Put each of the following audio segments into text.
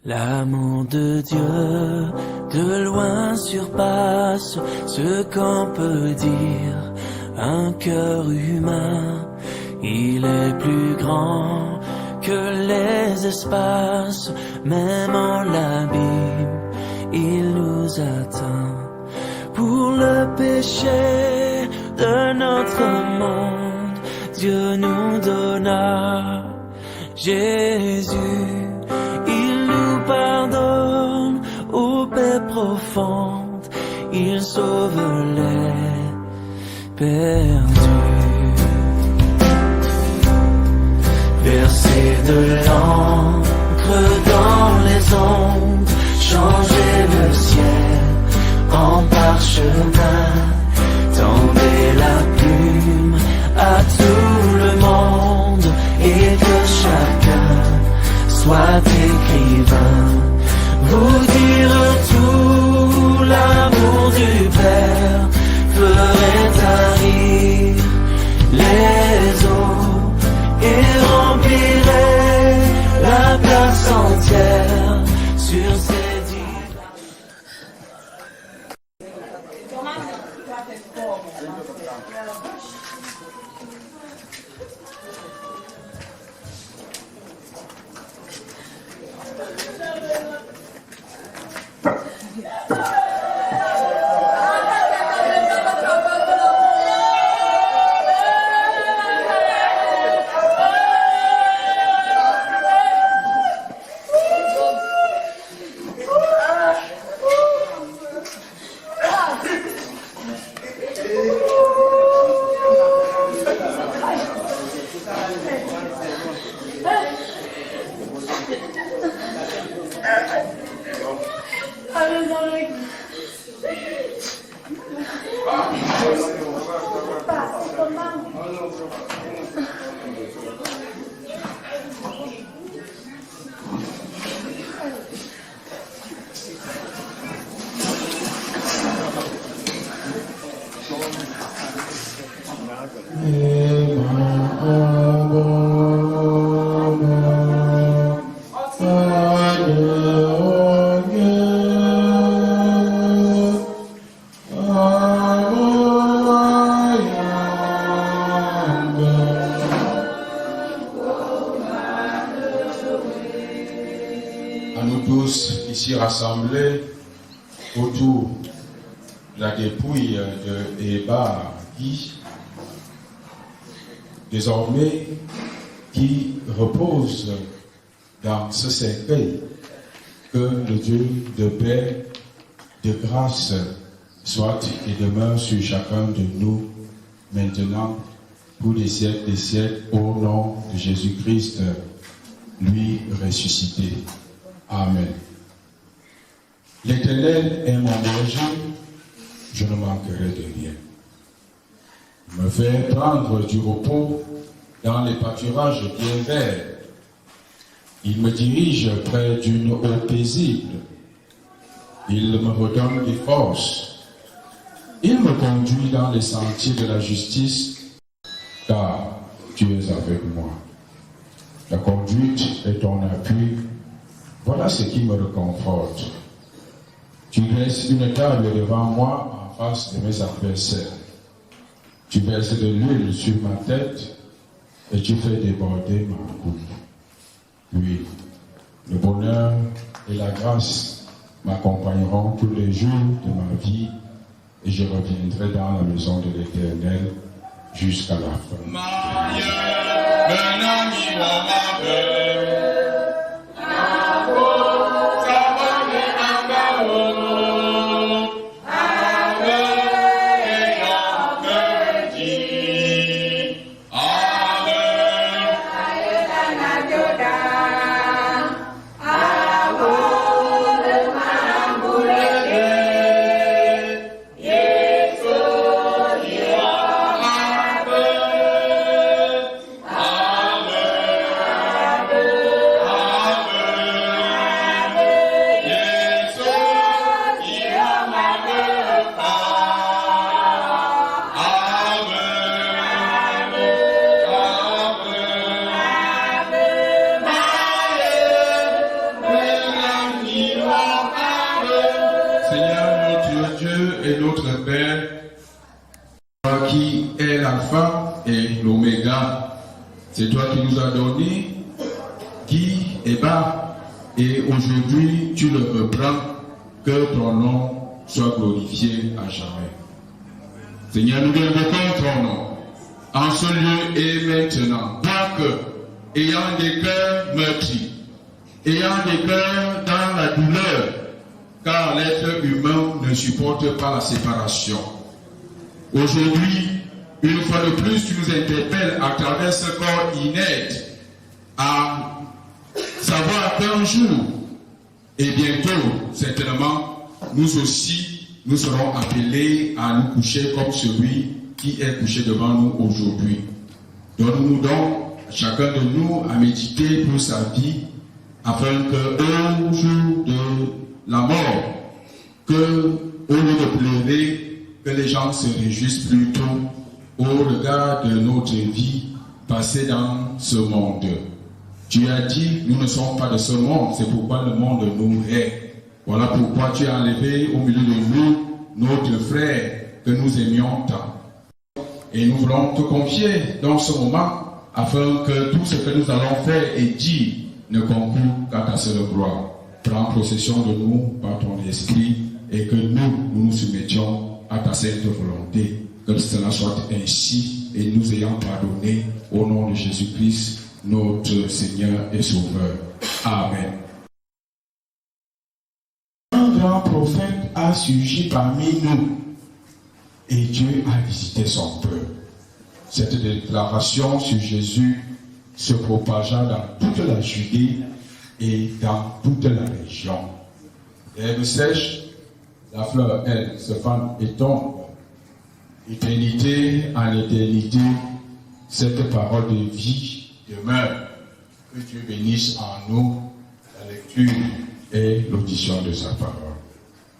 L'amour de Dieu de loin surpasse ce qu'on peut dire. Un cœur humain, il est plus grand que les espaces. Même en l'abîme, il nous atteint. Pour le péché de notre monde, Dieu nous donna Jésus. Il nous pardonne aux paix profondes, il sauve les perdus. Verser de l'encre dans les ondes, changer le ciel en parchemin, tendez la plume à tout le monde et que chacun soit écrivain. Vous dire tout l'amour du Père ferait tarir les eaux et remplirait la place entière sur ces divans. Rassemblés autour de la dépouille de Eba Guy, désormais qui repose dans ce cercueil. Que le Dieu de paix, de grâce soit et demeure sur chacun de nous maintenant pour les siècles des siècles, au nom de Jésus-Christ, lui ressuscité. Amen. L'Éternel est mon berger, je ne manquerai de rien. Il me fait prendre du repos dans les pâturages bien verts. Il me dirige près d'une eau paisible. Il me redonne des forces. Il me conduit dans les sentiers de la justice, car tu es avec moi. Ta conduite et ton appui, voilà ce qui me réconforte. Tu laisses une table devant moi en face de mes adversaires. Tu verses de l'huile sur ma tête et tu fais déborder ma coupe. Oui, le bonheur et la grâce m'accompagneront tous les jours de ma vie et je reviendrai dans la maison de l'Éternel jusqu'à la fin. Amen. et notre Père, toi qui es l'alpha et l'oméga, c'est toi qui nous as donné qui est bas, et aujourd'hui tu le reprends, que ton nom soit glorifié à jamais. Seigneur, nous invoquons ton nom en ce lieu et maintenant, quoique ayant des cœurs meurtris, ayant des cœurs dans la douleur, car l'être humain ne supporte pas la séparation. Aujourd'hui, une fois de plus, tu nous interpelles à travers ce corps inerte à savoir qu'un jour, et bientôt, certainement, nous aussi, nous serons appelés à nous coucher comme celui qui est couché devant nous aujourd'hui. Donne-nous donc, chacun de nous, à méditer pour sa vie, afin que au jour de la mort, que au lieu de pleurer, que les gens se réjouissent plutôt au regard de notre vie passée dans ce monde. Tu as dit, nous ne sommes pas de ce monde, c'est pourquoi le monde nous hait. Voilà pourquoi tu as enlevé au milieu de nous notre frère que nous aimions tant. Et nous voulons te confier dans ce moment afin que tout ce que nous allons faire et dire ne concourt qu'à ta seule gloire. Prends possession de nous par ton esprit et que nous nous soumettions à ta sainte volonté. Que cela soit ainsi et nous ayant pardonné au nom de Jésus-Christ, notre Seigneur et Sauveur. Amen. Un grand prophète a surgi parmi nous et Dieu a visité son peuple. Cette déclaration sur Jésus se propagea dans toute la Judée et dans toute la région. L'herbe sèche, la fleur, elle, se fane et tombe. Éternité en éternité, cette parole de vie demeure. Que Dieu bénisse en nous la lecture et l'audition de sa parole.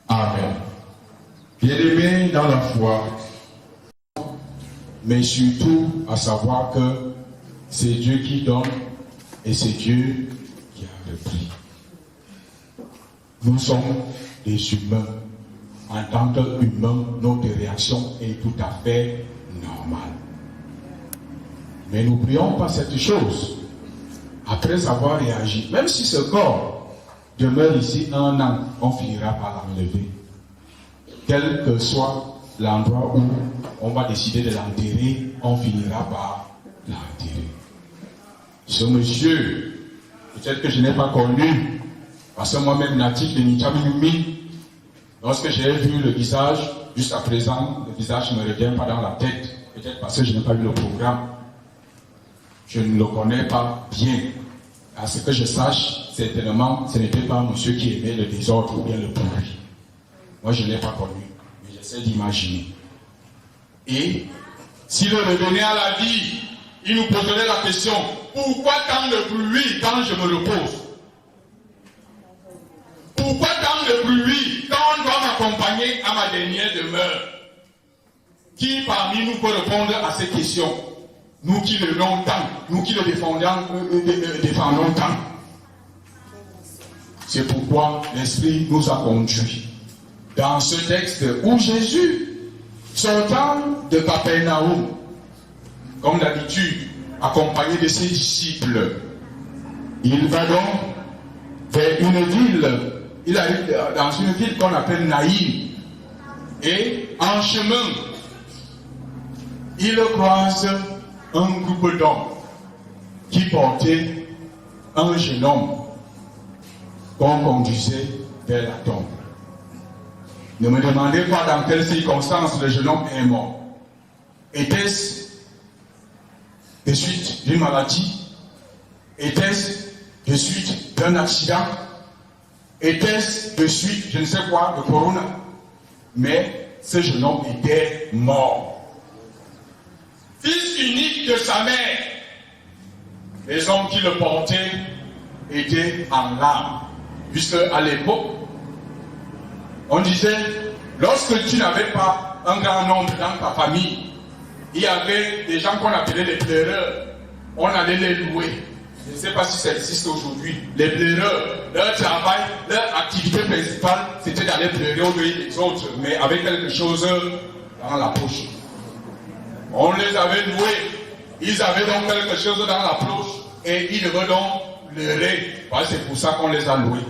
Amen. Bien-aimés dans la foi, mais surtout à savoir que c'est Dieu qui donne et c'est Dieu qui a repris. Nous sommes des humains. En tant qu'humains, notre réaction est tout à fait normale. Mais n'oublions pas cette chose. Après avoir réagi, même si ce corps demeure ici 1 an, on finira par l'enlever. Quel que soit l'endroit où on va décider de l'enterrer, on finira par l'enterrer. Ce monsieur, peut-être que je n'ai pas connu, parce que moi-même natif de Nitamilumi, lorsque j'ai vu le visage, jusqu'à présent, le visage ne me revient pas dans la tête, peut-être parce que je n'ai pas vu le programme. Je ne le connais pas bien. À ce que je sache, certainement, ce n'était pas un monsieur qui aimait le désordre ou bien le bruit. Moi, je ne l'ai pas connu, mais j'essaie d'imaginer. Et s'il revenait à la vie, il nous poserait la question, pourquoi tant de bruit quand je me repose? Pourquoi tant de bruit quand on doit m'accompagner à ma dernière demeure? Qui parmi nous peut répondre à ces questions? Nous qui le l'aimons tant, nous qui le défendons tant. C'est pourquoi l'Esprit nous a conduits dans ce texte où Jésus, sortant de Capernaum, comme d'habitude, accompagné de ses disciples, il va donc vers une ville. Il arrive dans une ville qu'on appelle Naïm. Et en chemin, il croise un groupe d'hommes qui portaient un jeune homme qu'on conduisait vers la tombe. Ne me demandez pas dans quelles circonstances le jeune homme est mort. Était-ce de suite d'une maladie? Était-ce de suite d'un accident? Était-ce de suite, je ne sais quoi, de corona? Mais ce jeune homme était mort. Fils unique de sa mère. Les hommes qui le portaient étaient en larmes. Puisque à l'époque, on disait, lorsque tu n'avais pas un grand nombre dans ta famille, il y avait des gens qu'on appelait les pleureurs. On allait les louer. Je ne sais pas si ça existe aujourd'hui. Les pleureurs, leur travail, leur activité principale, c'était allaient pleurer au deuil des autres, mais avec quelque chose dans la poche. On les avait loués. Ils avaient donc quelque chose dans la poche et ils devaient donc pleurer. C'est pour ça qu'on les a loués.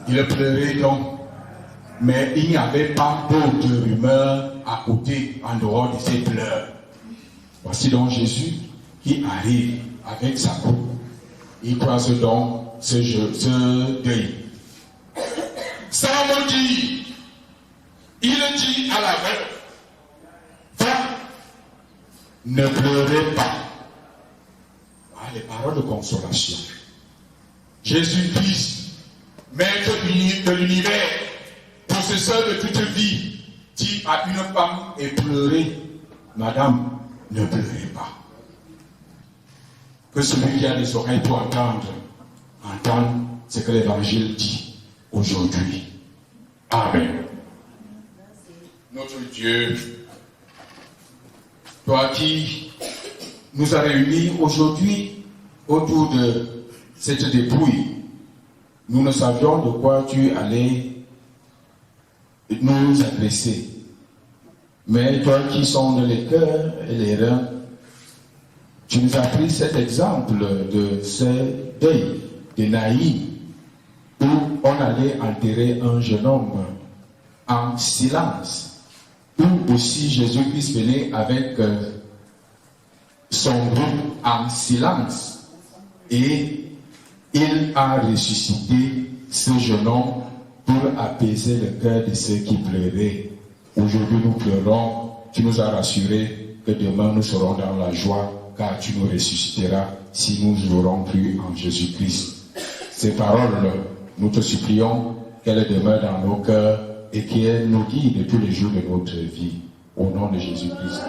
Ils pleuraient donc. Mais il n'y avait pas d'autre rumeur à côté en dehors de ces pleurs. Voici donc Jésus qui arrive avec sa coupe. Il croise donc ce deuil. Sans me dire, il dit à la veuve, va, ne pleurez pas. Les paroles de consolation. Jésus-Christ, maître de l'univers, possesseur de toute vie, dit à une femme et pleurez, madame, ne pleurez pas. Que celui qui a des oreilles pour entendre ce que l'évangile dit aujourd'hui. Amen. Notre Dieu, toi qui nous as réunis aujourd'hui autour de cette dépouille, nous ne savions de quoi tu allais nous adresser. Mais toi qui sondes les cœurs et les reins, tu nous as pris cet exemple de ce deuil de Naïm, où on allait enterrer un jeune homme en silence, où aussi Jésus-Christ venait avec son groupe en silence, et il a ressuscité ce jeune homme pour apaiser le cœur de ceux qui pleuraient. Aujourd'hui nous pleurons, tu nous as rassurés que demain nous serons dans la joie, car tu nous ressusciteras si nous aurons cru en Jésus-Christ. Ces paroles, nous te supplions qu'elles demeurent dans nos cœurs et qu'elles nous guident tous les jours de notre vie. Au nom de Jésus-Christ.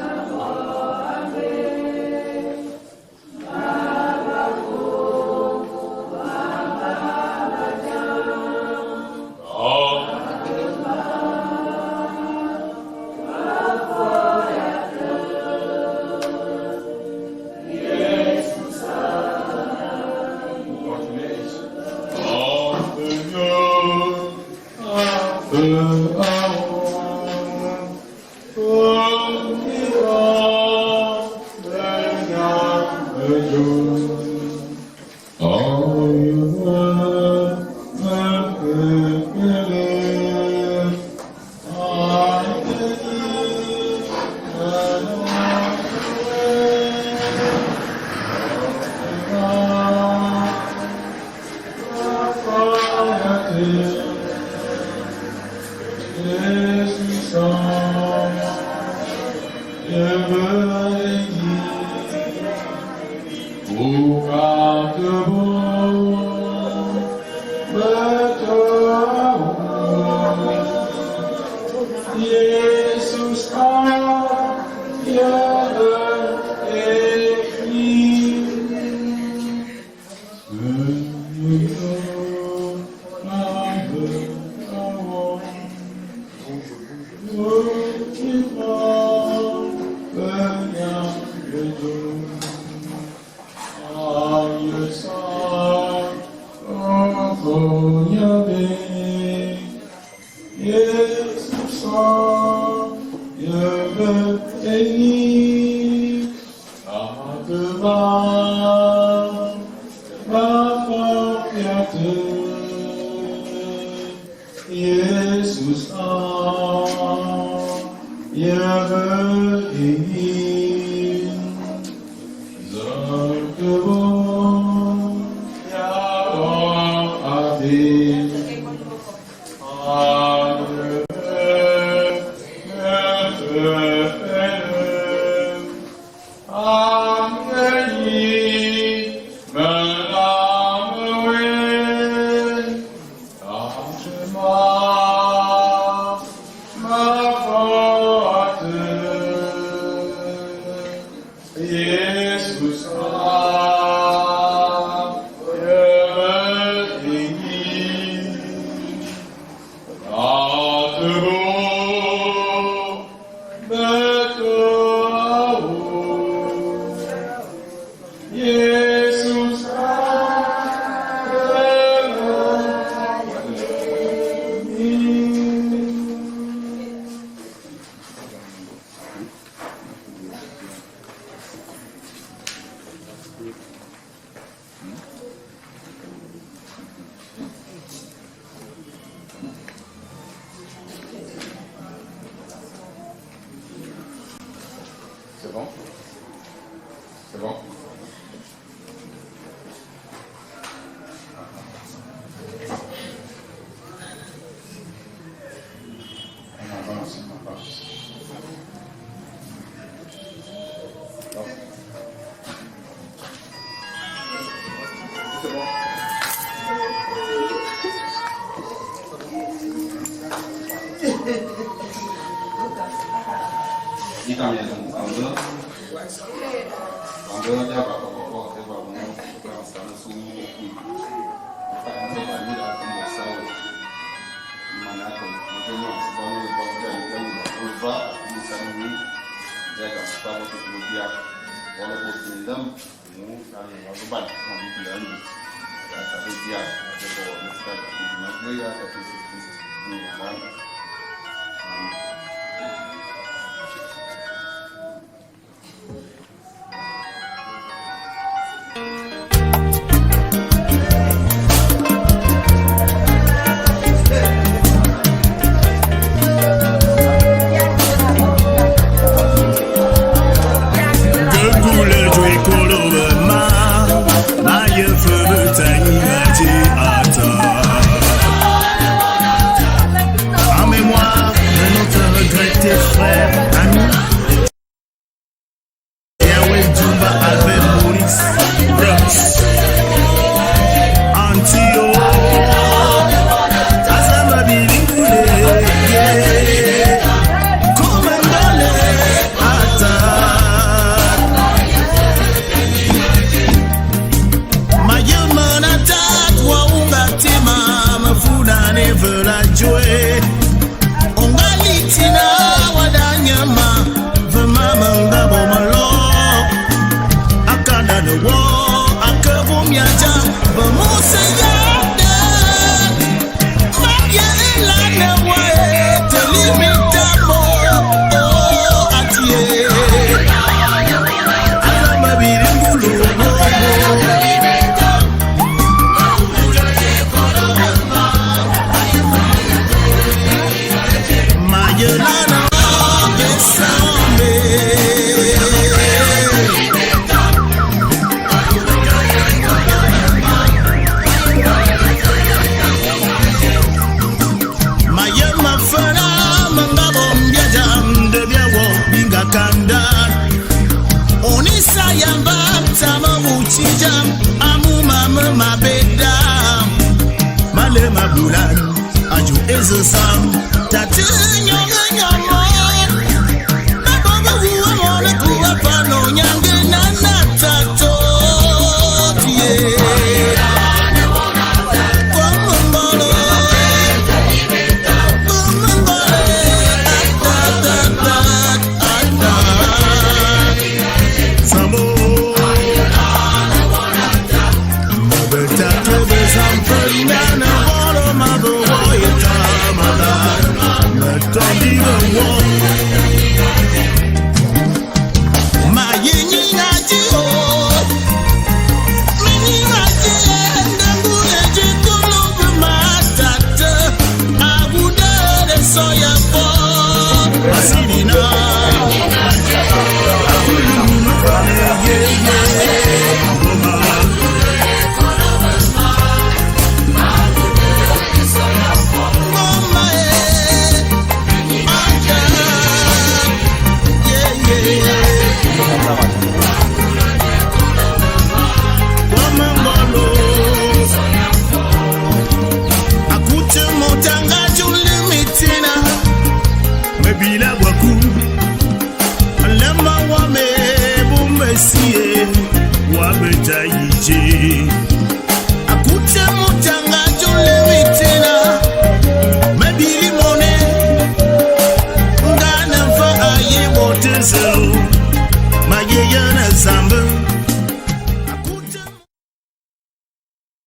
Zamba